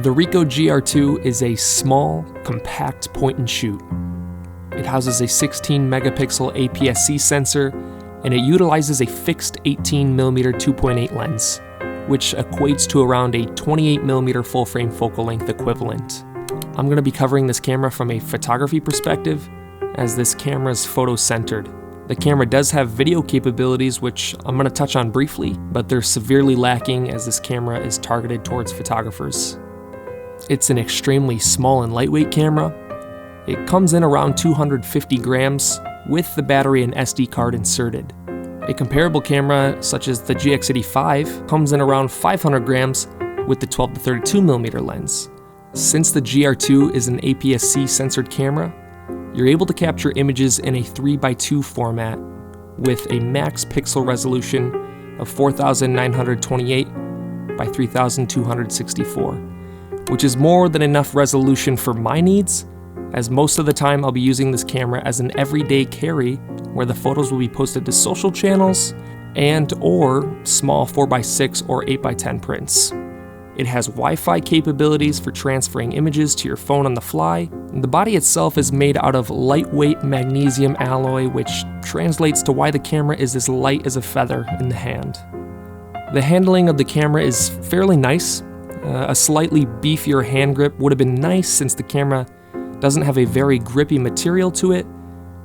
The Ricoh GR2 is a small, compact point and shoot. It houses a 16 megapixel APS-C sensor, and it utilizes a fixed 18mm 2.8 lens, which equates to around a 28mm full-frame focal length equivalent. I'm going to be covering this camera from a photography perspective, as this camera is photo-centered. The camera does have video capabilities, which I'm going to touch on briefly, but they're severely lacking as this camera is targeted towards photographers. It's an extremely small and lightweight camera. It comes in around 250 grams with the battery and SD card inserted. A comparable camera, such as the GX85, comes in around 500 grams with the 12 to 32mm lens. Since the GR2 is an APS-C censored camera, you're able to capture images in a 3x2 format with a max pixel resolution of 4928 by 3264, which is more than enough resolution for my needs, as most of the time I'll be using this camera as an everyday carry where the photos will be posted to social channels and or small 4x6 or 8x10 prints. It has Wi-Fi capabilities for transferring images to your phone on the fly. The body itself is made out of lightweight magnesium alloy, which translates to why the camera is as light as a feather in the hand. The handling of the camera is fairly nice. A slightly beefier hand grip would have been nice since the camera doesn't have a very grippy material to it,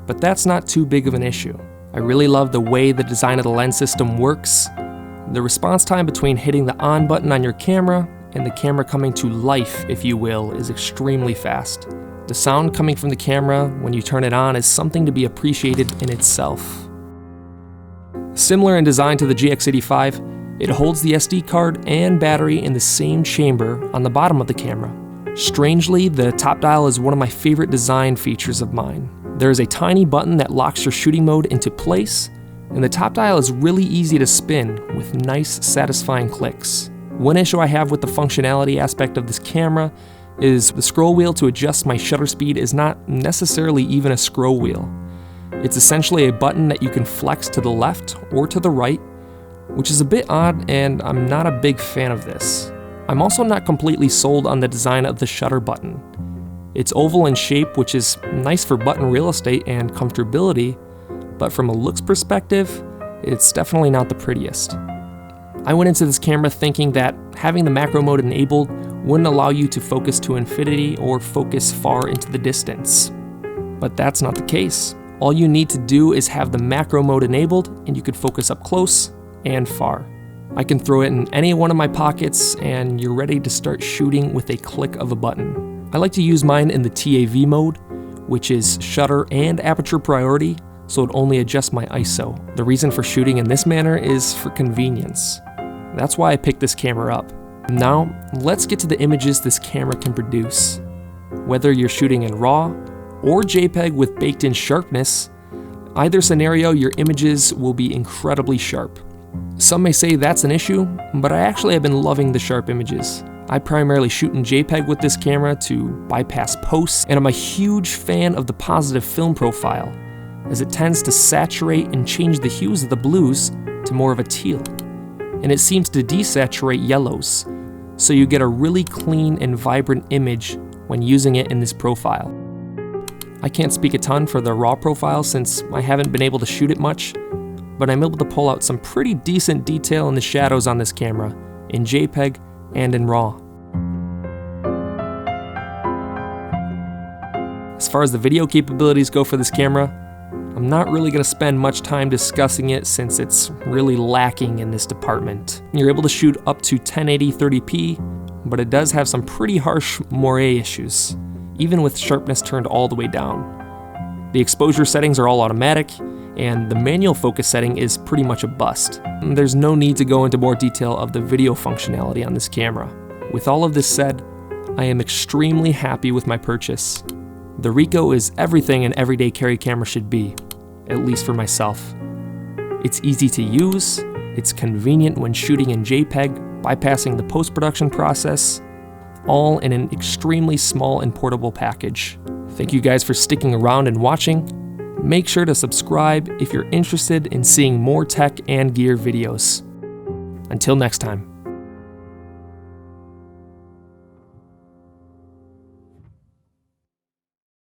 but that's not too big of an issue. I really love the way the design of the lens system works. The response time between hitting the on button on your camera and the camera coming to life, if you will, is extremely fast. The sound coming from the camera when you turn it on is something to be appreciated in itself. Similar in design to the GX85, it holds the SD card and battery in the same chamber on the bottom of the camera. Strangely, the top dial is one of my favorite design features of mine. There is a tiny button that locks your shooting mode into place, and the top dial is really easy to spin with nice, satisfying clicks. One issue I have with the functionality aspect of this camera is the scroll wheel to adjust my shutter speed is not necessarily even a scroll wheel. It's essentially a button that you can flex to the left or to the right, which is a bit odd, and I'm not a big fan of this. I'm also not completely sold on the design of the shutter button. It's oval in shape, which is nice for button real estate and comfortability, but from a looks perspective, it's definitely not the prettiest. I went into this camera thinking that having the macro mode enabled wouldn't allow you to focus to infinity or focus far into the distance. But that's not the case. All you need to do is have the macro mode enabled and you can focus up close and far. I can throw it in any one of my pockets and you're ready to start shooting with a click of a button. I like to use mine in the TAV mode, which is shutter and aperture priority, so it only adjusts my ISO. The reason for shooting in this manner is for convenience. That's why I picked this camera up. Now, let's get to the images this camera can produce. Whether you're shooting in RAW or JPEG with baked-in sharpness, either scenario, your images will be incredibly sharp. Some may say that's an issue, but I actually have been loving the sharp images. I primarily shoot in JPEG with this camera to bypass posts, and I'm a huge fan of the positive film profile, as it tends to saturate and change the hues of the blues to more of a teal. And it seems to desaturate yellows, so you get a really clean and vibrant image when using it in this profile. I can't speak a ton for the RAW profile since I haven't been able to shoot it much, but I'm able to pull out some pretty decent detail in the shadows on this camera, in JPEG and in RAW. As far as the video capabilities go for this camera, I'm not really going to spend much time discussing it since it's really lacking in this department. You're able to shoot up to 1080 30p, but it does have some pretty harsh moire issues, even with sharpness turned all the way down. The exposure settings are all automatic, and the manual focus setting is pretty much a bust. There's no need to go into more detail of the video functionality on this camera. With all of this said, I am extremely happy with my purchase. The Ricoh is everything an everyday carry camera should be, at least for myself. It's easy to use, it's convenient when shooting in JPEG, bypassing the post-production process, all in an extremely small and portable package. Thank you guys for sticking around and watching. Make sure to subscribe if you're interested in seeing more tech and gear videos. Until next time.